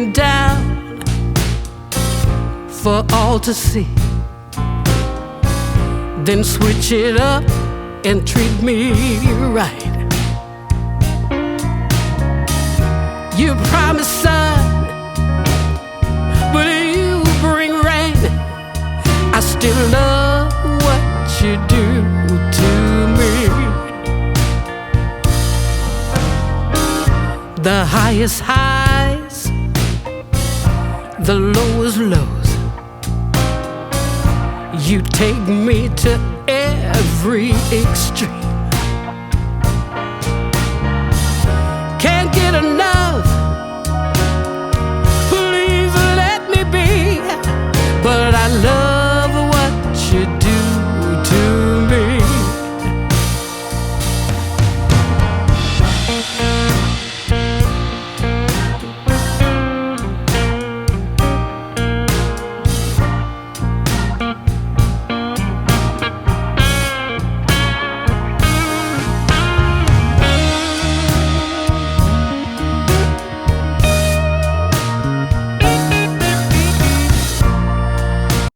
breaking down for all to see. Then switch it up and treat me right. You promised sun, but you bring rain. I still love what you do to me. The highest highs, the lowest lows. You take me to every extreme.